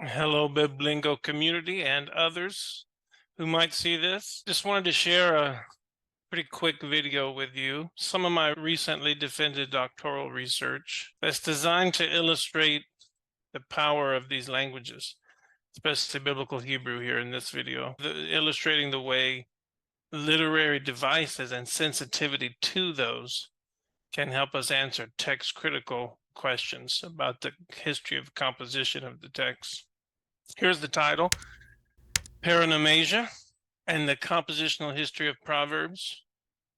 Hello, Biblingo community and others who might see this. Just wanted to share a pretty quick video with you. Some of my recently defended doctoral research that's designed to illustrate the power of these languages, especially Biblical Hebrew here in this video, illustrating the way literary devices and sensitivity to those can help us answer text critical questions about the history of composition of the text. Here's the title: Paronomasia and the Compositional History of Proverbs,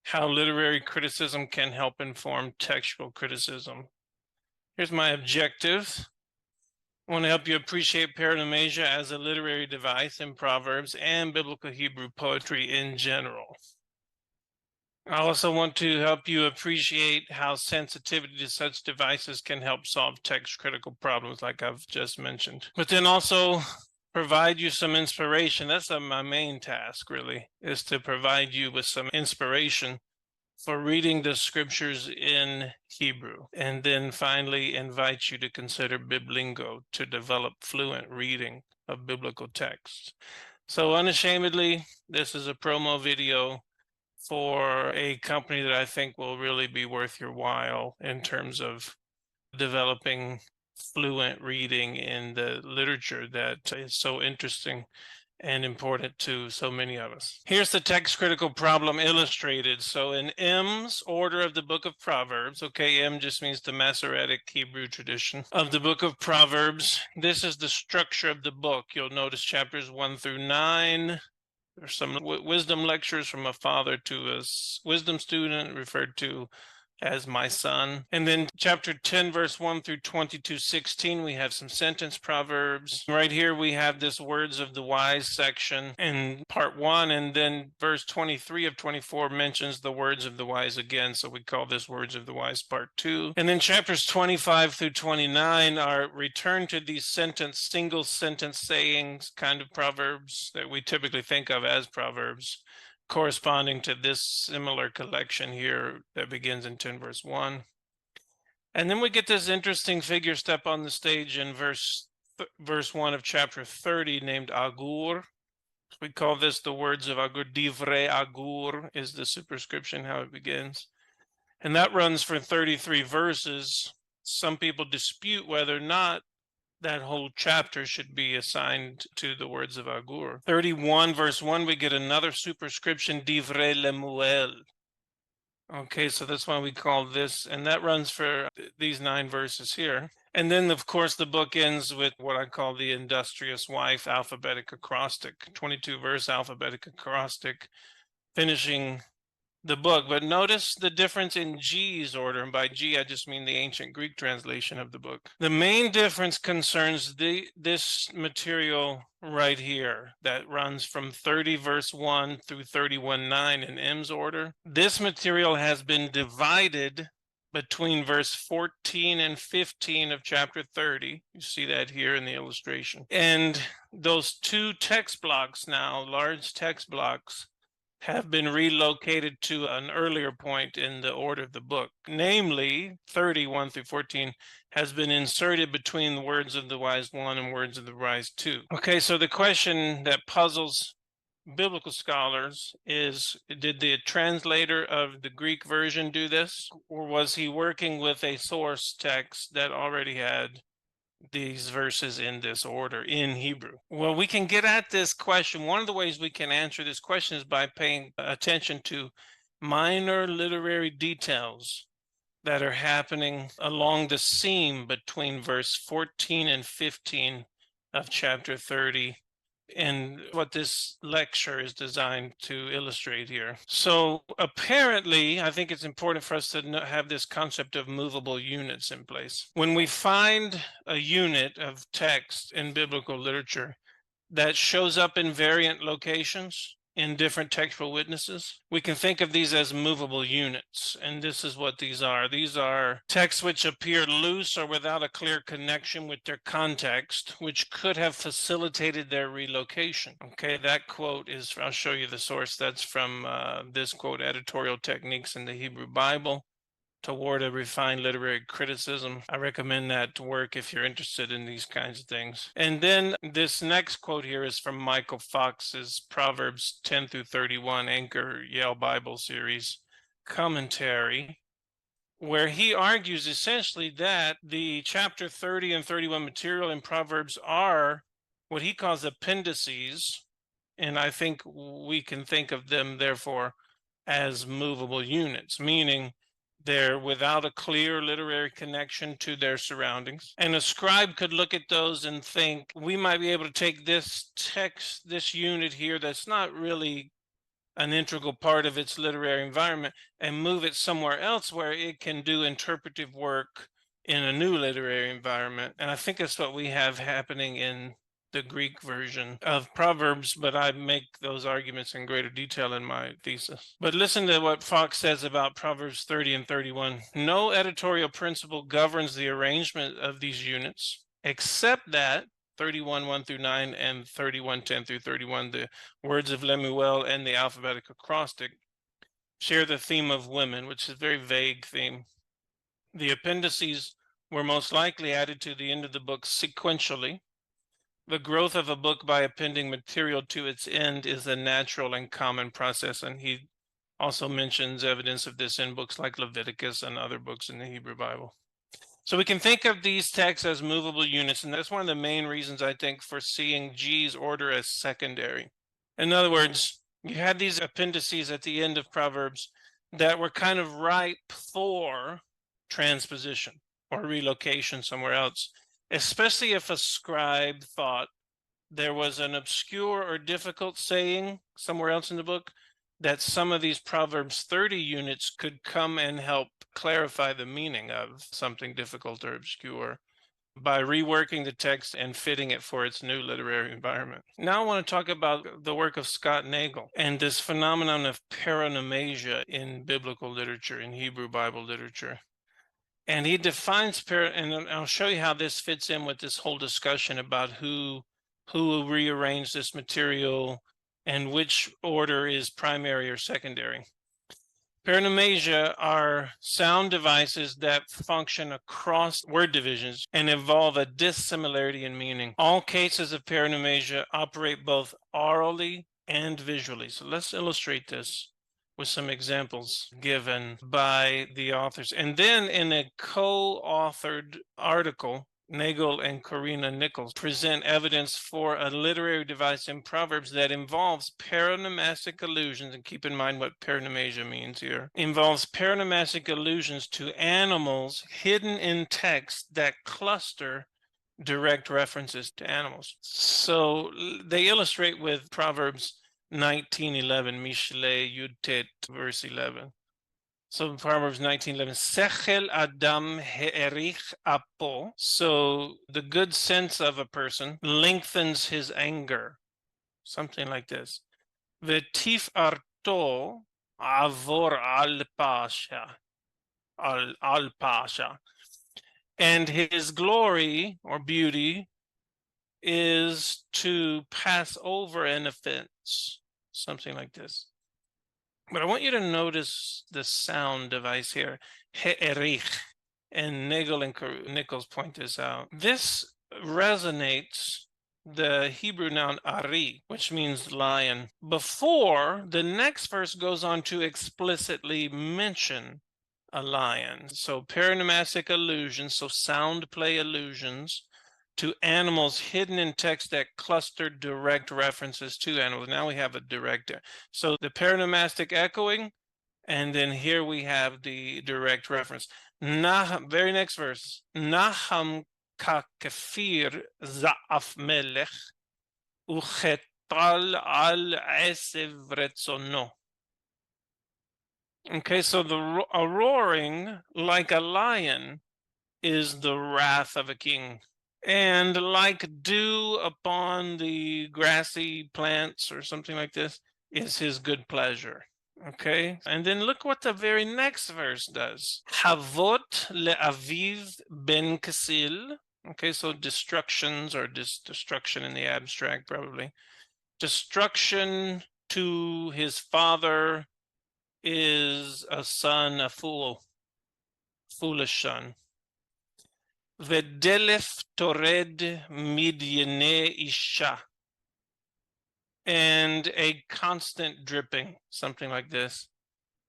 How Literary Criticism Can Help Inform Textual Criticism. Here's my objective. I want to help you appreciate paronomasia as a literary device in Proverbs and Biblical Hebrew poetry in general. I also want to help you appreciate how sensitivity to such devices can help solve text critical problems like I've just mentioned. But then also provide you some inspiration. That's my main task, really, is to provide you with some inspiration for reading the scriptures in Hebrew. And then finally invite you to consider Biblingo to develop fluent reading of biblical texts. So unashamedly, this is a promo video for a company that I think will really be worth your while in terms of developing fluent reading in the literature that is so interesting and important to so many of us. Here's the text critical problem illustrated. So in M's order of the book of Proverbs, okay, M just means the Masoretic Hebrew tradition of the book of Proverbs. This is the structure of the book. You'll notice chapters 1 through 9. There's some wisdom lectures from a father to a wisdom student, referred to as my son. And then chapter 10, verse 1 through 22:16, we have some sentence proverbs. Right here, we have this words of the wise section in part 1, and then verse 23 of 24 mentions the words of the wise again. So we call this words of the wise part 2. And then chapters 25 through 29 are return to these single sentence sayings kind of proverbs that we typically think of as proverbs, corresponding to this similar collection here that begins in 10 verse 1. And then we get this interesting figure step on the stage in verse 1 of chapter 30 named Agur. We call this the words of Agur. Divrei Agur is the superscription, how it begins. And that runs for 33 verses. Some people dispute whether or not that whole chapter should be assigned to the words of Agur. 31 verse 1, we get another superscription, Divrei Lemuel. Okay, so that's why we call this, and that runs for these 9 verses here. And then, of course, the book ends with what I call the industrious wife alphabetic acrostic, 22 verse alphabetic acrostic, finishing the book. But notice the difference in G's order, and by G I just mean the ancient Greek translation of the book. The main difference concerns this material right here that runs from 30 verse 1 through 31:9 in M's order. This material has been divided between verse 14 and 15 of chapter 30. You see that here in the illustration. And those two text blocks now, large text blocks, have been relocated to an earlier point in the order of the book. Namely, 31 through 14 has been inserted between the words of the wise 1 and words of the wise 2. Okay, so the question that puzzles biblical scholars is, did the translator of the Greek version do this? Or was he working with a source text that already had these verses in this order in Hebrew? Well, we can get at this question. One of the ways we can answer this question is by paying attention to minor literary details that are happening along the seam between verse 14 and 15 of chapter 30, and what this lecture is designed to illustrate here. So apparently, I think it's important for us to have this concept of movable units in place. When we find a unit of text in biblical literature that shows up in variant locations in different textual witnesses, we can think of these as movable units. And this is what these are. These are texts which appear loose or without a clear connection with their context, which could have facilitated their relocation. Okay, that quote is, I'll show you the source. That's from this quote, Editorial Techniques in the Hebrew Bible. toward a refined literary criticism. I recommend that work if you're interested in these kinds of things. And then this next quote here is from Michael Fox's Proverbs 10 through 31 Anchor Yale Bible Series commentary, where he argues essentially that the chapter 30 and 31 material in Proverbs are what he calls appendices, and I think we can think of them, therefore, as movable units, meaning they're without a clear literary connection to their surroundings. And a scribe could look at those and think, we might be able to take this text, this unit here, that's not really an integral part of its literary environment, and move it somewhere else where it can do interpretive work in a new literary environment. And I think that's what we have happening in the Greek version of Proverbs, but I make those arguments in greater detail in my thesis. But listen to what Fox says about Proverbs 30 and 31. No editorial principle governs the arrangement of these units, except that 31, 1 through 9, and 31, 10 through 31, the words of Lemuel and the alphabetic acrostic, share the theme of women, which is a very vague theme. The appendices were most likely added to the end of the book sequentially. The growth of a book by appending material to its end is a natural and common process, and he also mentions evidence of this in books like Leviticus and other books in the Hebrew Bible. So we can think of these texts as movable units, and that's one of the main reasons, I think, for seeing G's order as secondary. In other words, you had these appendices at the end of Proverbs that were kind of ripe for transposition or relocation somewhere else, especially if a scribe thought there was an obscure or difficult saying somewhere else in the book, that some of these Proverbs 30 units could come and help clarify the meaning of something difficult or obscure by reworking the text and fitting it for its new literary environment. Now I want to talk about the work of Scott Nagel and this phenomenon of paronomasia in biblical literature, in Hebrew Bible literature. And he defines and I'll show you how this fits in with this whole discussion about who rearranged this material and which order is primary or secondary. Paronomasia are sound devices that function across word divisions and involve a dissimilarity in meaning. All cases of paronomasia operate both orally and visually. So let's illustrate this with some examples given by the authors. And then in a co-authored article, Nagel and Corina Nichols present evidence for a literary device in Proverbs that involves paronomastic allusions, and keep in mind what paronomasia means here, involves paronomastic allusions to animals hidden in text that cluster direct references to animals. So they illustrate with Proverbs 19:11, Mishle Yudtet, verse 11. So Proverbs 19:11, Sechel Adam he'erich apo. So the good sense of a person lengthens his anger, something like this. V'tif arto avor al pasha, al pasha. And his glory or beauty is to pass over an offense, something like this. But I want you to notice the sound device here, he'erich, and Nagel and Nichols point this out. This resonates the Hebrew noun ari, which means lion, before the next verse goes on to explicitly mention a lion. So paronomastic allusions, so sound play allusions to animals hidden in text that cluster direct references to animals. Now we have a direct. So the paronomastic echoing, and then here we have the direct reference. Very next verse. Naham ka kefir za'af melech uchetal al esev retzono. Okay, so a roaring like a lion is the wrath of a king. And like dew upon the grassy plants or something like this is his good pleasure. Okay, and then look what the very next verse does. Havot le'aviv ben kasil. Okay, so destructions or destruction in the abstract, probably. Destruction to his father is a son, a fool. foolish son. V'delef tored midyene isha. And a constant dripping, something like this,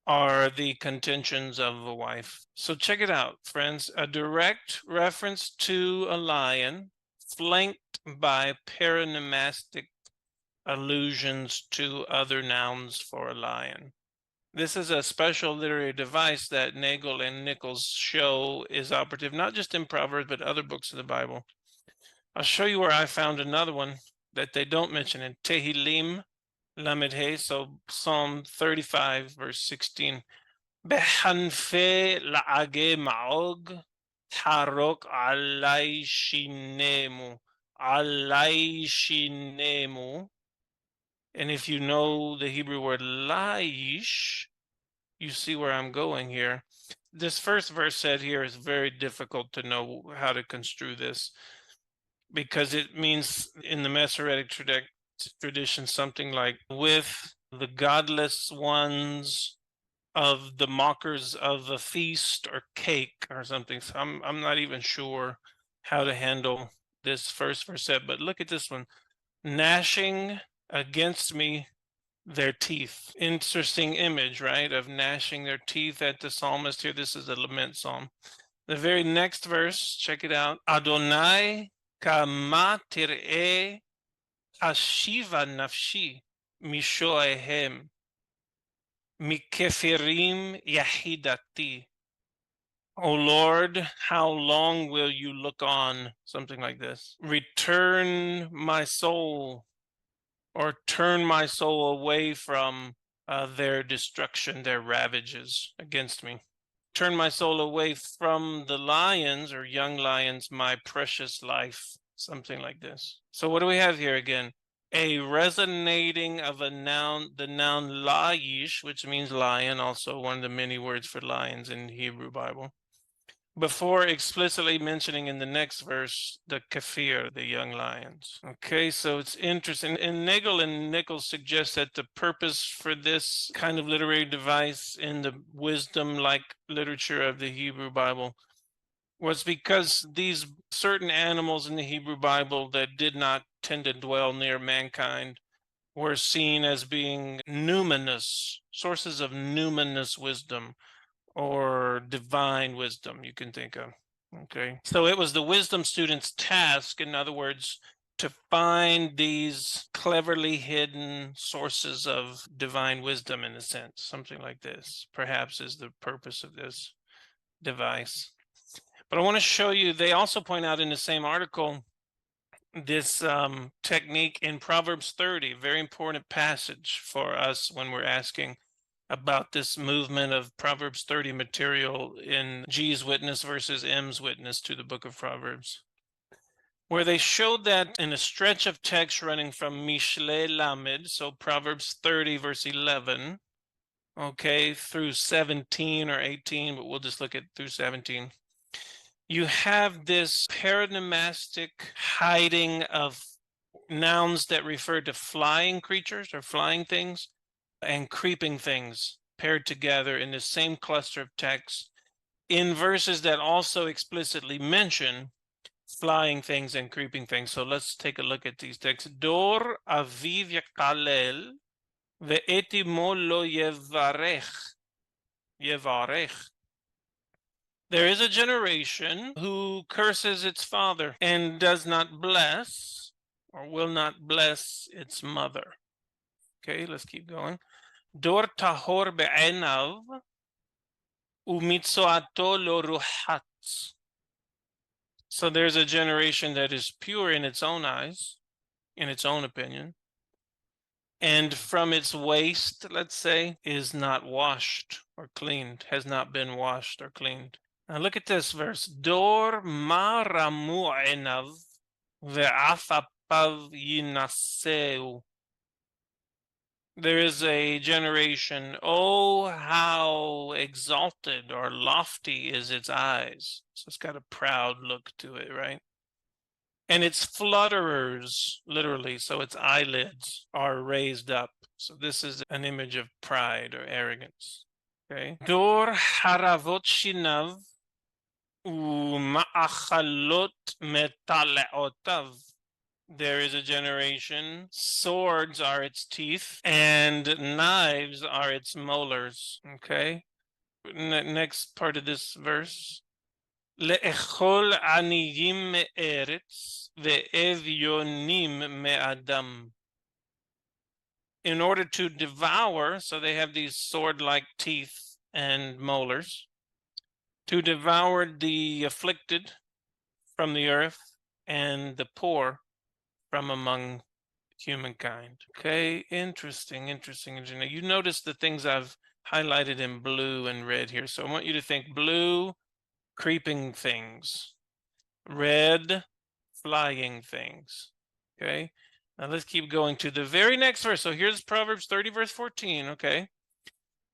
are the contentions of a wife. So check it out, friends. A direct reference to a lion, flanked by paronomastic allusions to other nouns for a lion. This is a special literary device that Nagel and Nichols show is operative, not just in Proverbs, but other books of the Bible. I'll show you where I found another one that they don't mention in Tehillim Lamed He, so Psalm 35, verse 16. Behanfe la'age ma'og, tarok alai shinemu. Alai shinemu. And if you know the Hebrew word laish, you see where I'm going here. This first verse said here is very difficult to know how to construe this, because it means in the Masoretic tradition something like, with the godless ones of the mockers of a feast or cake or something. So I'm not even sure how to handle this first verse, but look at this one. Gnashing against me their teeth. Interesting image, right? Of gnashing their teeth at the psalmist here. This is a lament psalm. The very next verse, check it out. Adonai kama tir'e hashiva nafshi mishoehem mikefirim yahidati. O Lord, how long will you look on? Something like this. Return my soul, or turn my soul away from their destruction, their ravages against me. Turn my soul away from the lions, or young lions, my precious life. Something like this. So what do we have here again? A resonating of a noun, the noun laish, which means lion, also one of the many words for lions in the Hebrew Bible, before explicitly mentioning in the next verse the kafir, the young lions. Okay, so it's interesting. And Nagel and Nichols suggest that the purpose for this kind of literary device in the wisdom-like literature of the Hebrew Bible was because these certain animals in the Hebrew Bible that did not tend to dwell near mankind were seen as being numinous, sources of numinous wisdom, or divine wisdom, you can think of. Okay, so it was the wisdom student's task, in other words, to find these cleverly hidden sources of divine wisdom, in a sense. Something like this perhaps is the purpose of this device. But I want to show you, they also point out in the same article this technique in Proverbs 30, very important passage for us when we're asking about this movement of Proverbs 30 material in G's witness versus M's witness to the book of Proverbs, where they showed that in a stretch of text running from Mishle Lamed, so Proverbs 30 verse 11, okay, through 17 or 18, but we'll just look at through 17. You have this paronomastic hiding of nouns that refer to flying creatures or flying things, and creeping things paired together in the same cluster of texts in verses that also explicitly mention flying things and creeping things. So let's take a look at these texts. Dor aviv yakalel ve'eti mo lo yevarech. There is a generation who curses its father and does not bless, or will not bless, its mother. Okay, let's keep going. Dor tahor be'enav umitzoato lo ruhatz. So there's a generation that is pure in its own eyes, in its own opinion, and from its waist, let's say, is not washed or cleaned, has not been washed or cleaned. Now look at this verse. Dor ma ramu enav ve'afapav yinaseu. There is a generation, oh, how exalted or lofty is its eyes. So it's got a proud look to it, right? And its flutterers, literally, so its eyelids are raised up. So this is an image of pride or arrogance. Okay. Dor haravot shinav Uma'achalot metaleotav. There is a generation, swords are its teeth, and knives are its molars. Okay. Next part of this verse. Le'echol aniyim me'eretz ve'evyonim me'adam. In order to devour, so they have these sword-like teeth and molars, to devour the afflicted from the earth and the poor from among humankind. Okay, interesting. You notice the things I've highlighted in blue and red here. So I want you to think blue, creeping things, red, flying things. Okay, now let's keep going to the very next verse. So here's Proverbs 30, verse 14. Okay.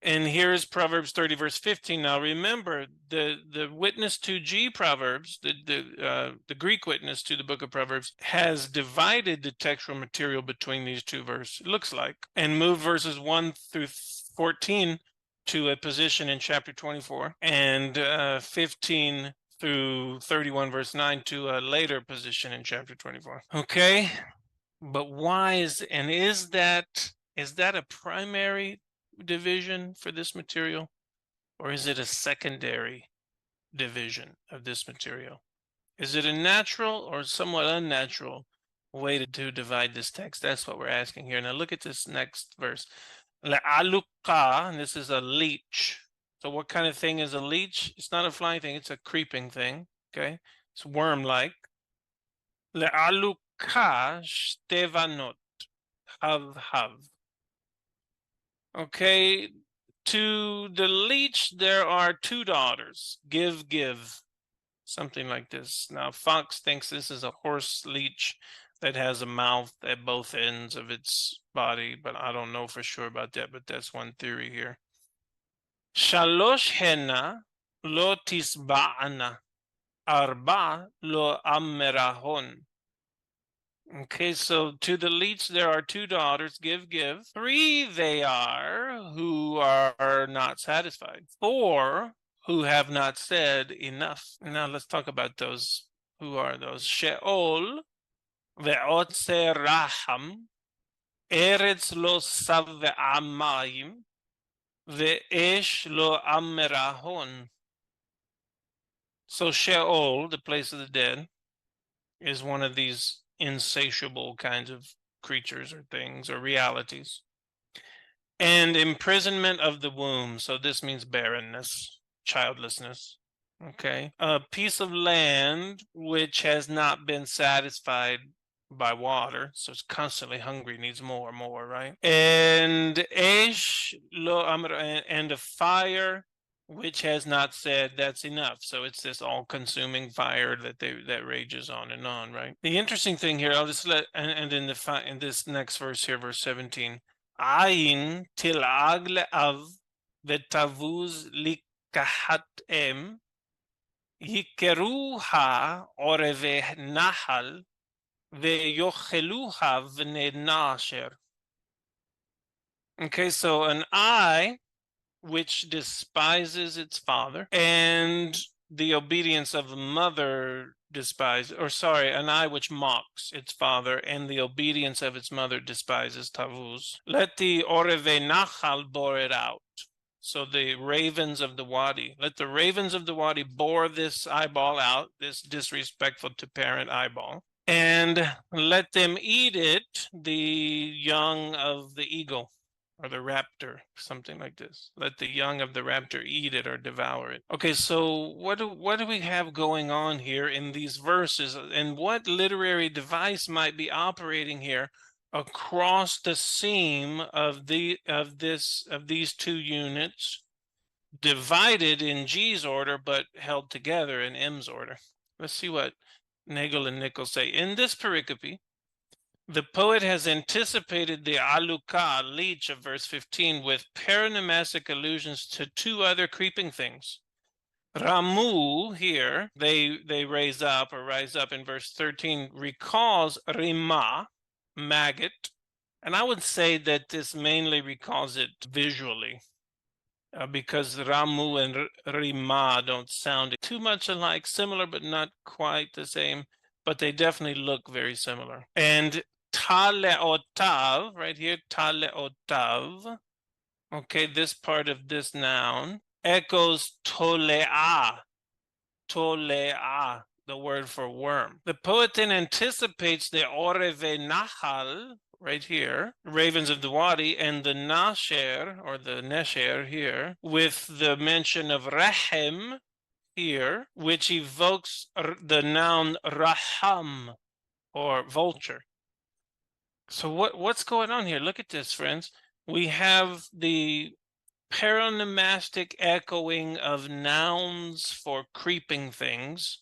And here's Proverbs 30, verse 15. Now remember, the witness to G Proverbs, the Greek witness to the book of Proverbs, has divided the textual material between these two verses, it looks like, and moved verses 1 through 14 to a position in chapter 24, and 15 through 31, verse 9 to a later position in chapter 24. Okay, but why is that a primary division for this material, or is it a secondary division of this material? Is it a natural or somewhat unnatural way to divide this text? That's what we're asking here. Now look at this next verse. Le'aluka, and this is a leech. So what kind of thing is a leech? It's not a flying thing, it's a creeping thing. Okay, it's worm-like. Le'aluka shtevanot hav. Okay, to the leech there are two daughters. Give, something like this. Now Fox thinks this is a horse leech that has a mouth at both ends of its body, but I don't know for sure about that, but that's one theory here. Shalosh hena lo tisba'ana, arba lo ammerahon. Okay, so to the leech there are two daughters, give. 3 they are who are not satisfied. 4 who have not said enough. Now let's talk about those. Who are those? Sheol ve'otze raham, eretz lo sav'amayim, ve'esh lo ammerahon. So Sheol, the place of the dead, is one of these insatiable kinds of creatures or things or realities. And imprisonment of the womb. So this means barrenness, childlessness. Okay. A piece of land which has not been satisfied by water, so it's constantly hungry, needs more, right? And and a fire which has not said that's enough. So it's this all-consuming fire that rages on and on, right? The interesting thing here, I'll just and in this next verse here, verse 17, Ayin tilag le'av v'tavuz likahat em yikeruha oreve nahal ve'yocheluha v'nenasher. Okay, so an eye which despises its father, and the obedience of a mother an eye which mocks its father, and the obedience of its mother despises, tavuz. Let the oreve nachal bore it out. So the ravens of the wadi, let the ravens of the wadi bore this eyeball out, this disrespectful to parent eyeball, and let them eat it, the young of the eagle, or the raptor, something like this. Let the young of the raptor eat it or devour it. Okay, so what do we have going on here in these verses, and what literary device might be operating here across the seam of these two units, divided in G's order but held together in M's order? Let's see what Nagel and Nichols say. In this pericope, the poet has anticipated the aluka, leech, of verse 15 with paronomasic allusions to two other creeping things. Ramu, here, they rise up in verse 13, recalls rima, maggot, and I would say that this mainly recalls it visually. because Ramu and Rima don't sound too much alike, similar but not quite the same, but they definitely look very similar. And Taleotav, right here, Taleotav, okay, this part of this noun echoes Tolea, Tolea, the word for worm. The poet then anticipates the Oreve Nahal, right here, ravens of the wadi, and the Nasher, or the Nesher here, with the mention of Rahem here, which evokes the noun Raham, or vulture. So what's going on here? Look at this, friends. We have the paronomastic echoing of nouns for creeping things,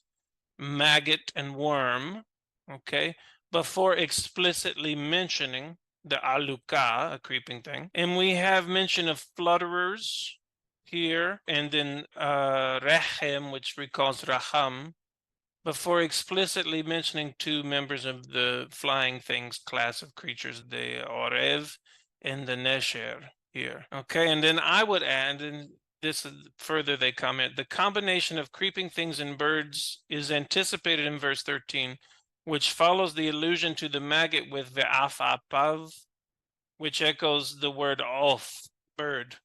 maggot and worm, okay, before explicitly mentioning the aluka, a creeping thing. And we have mention of flutterers here, and then rehem, which recalls raham, before explicitly mentioning two members of the flying things class of creatures, the orev and the nesher here. Okay, and then I would add, and this is further they comment, the combination of creeping things and birds is anticipated in verse 13, which follows the allusion to the maggot with ve'afapav, which echoes the word off, bird.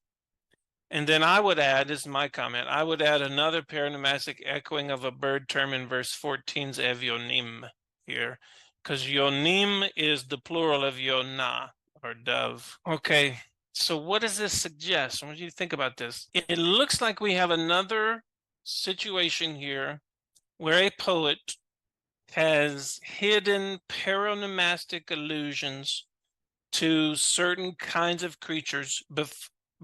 And then I would add, this is my comment, I would add another paronomastic echoing of a bird term in verse 14's evyonim here, because yonim is the plural of yonah, or dove. Okay, so what does this suggest? What do you think about this? It looks like we have another situation here where a poet has hidden paronomastic allusions to certain kinds of creatures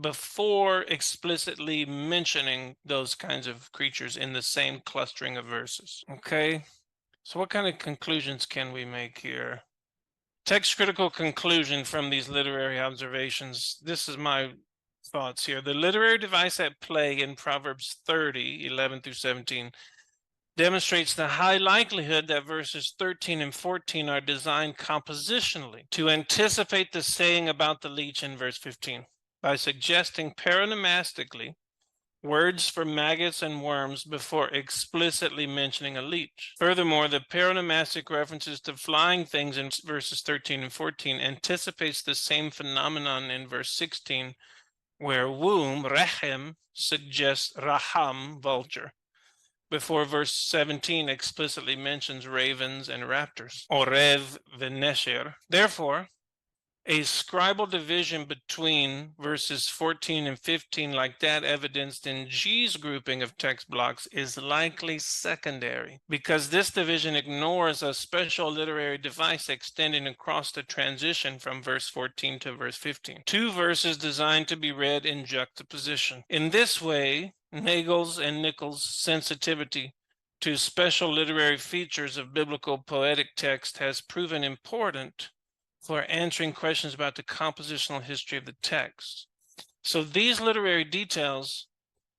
before explicitly mentioning those kinds of creatures in the same clustering of verses. Okay, so what kind of conclusions can we make here? Text critical conclusion from these literary observations. This is my thoughts here. The literary device at play in Proverbs 30, 11 through 17, demonstrates the high likelihood that verses 13 and 14 are designed compositionally to anticipate the saying about the leech in verse 15 by suggesting paronomastically words for maggots and worms before explicitly mentioning a leech. Furthermore, the paronomastic references to flying things in verses 13 and 14 anticipates the same phenomenon in verse 16, where womb, rechem, suggests raham, vulture, before verse 17 explicitly mentions ravens and raptors, orev venesher. Therefore, a scribal division between verses 14 and 15, like that evidenced in G's grouping of text blocks, is likely secondary, because this division ignores a special literary device extending across the transition from verse 14 to verse 15. Two verses designed to be read in juxtaposition. In this way, Nagel's and Nichols' sensitivity to special literary features of biblical poetic text has proven important for answering questions about the compositional history of the text. So these literary details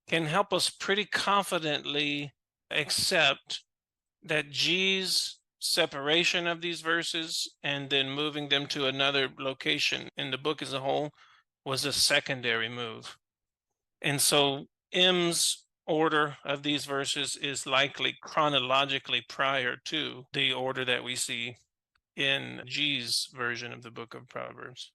can help us pretty confidently accept that G's separation of these verses and then moving them to another location in the book as a whole was a secondary move. And so M's order of these verses is likely chronologically prior to the order that we see in G's version of the book of Proverbs.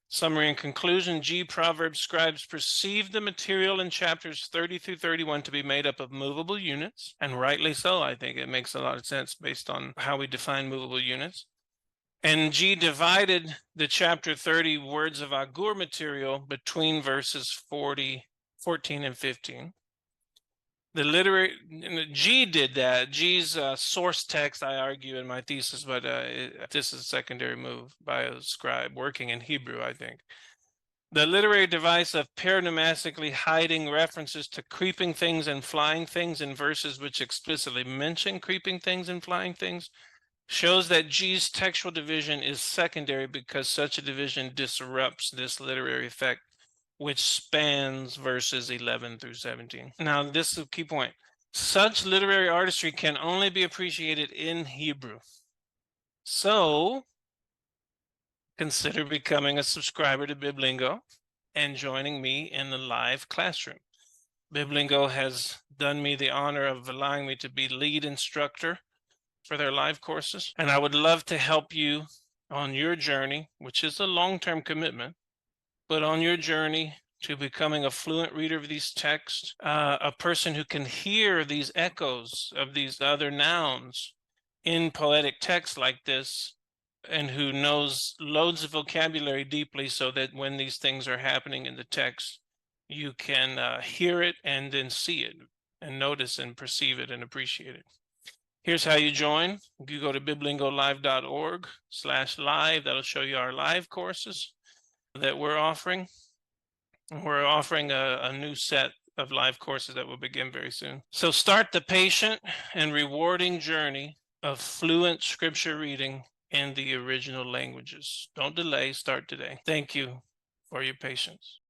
Summary and conclusion: G Proverbs scribes perceived the material in chapters 30 through 31 to be made up of movable units, and rightly so. I think it makes a lot of sense based on how we define movable units. And G divided the chapter 30 words of Agur material between verses 14 and 15. The literary G did that. G's source text, I argue in my thesis, but this is a secondary move by a scribe working in Hebrew, I think. The literary device of paronomastically hiding references to creeping things and flying things in verses which explicitly mention creeping things and flying things shows that G's textual division is secondary, because such a division disrupts this literary effect, which spans verses 11 through 17. Now, this is a key point. Such literary artistry can only be appreciated in Hebrew. So, consider becoming a subscriber to Biblingo and joining me in the live classroom. Biblingo has done me the honor of allowing me to be lead instructor for their live courses, and I would love to help you on your journey, which is a long-term commitment, but on your journey to becoming a fluent reader of these texts, a person who can hear these echoes of these other nouns in poetic text like this, and who knows loads of vocabulary deeply, so that when these things are happening in the text, you can hear it and then see it and notice and perceive it and appreciate it. Here's how you join. You go to biblingolive.org/live. That'll show you our live courses that we're offering. We're offering a new set of live courses that will begin very soon. So start the patient and rewarding journey of fluent scripture reading in the original languages. Don't delay, start today. Thank you for your patience.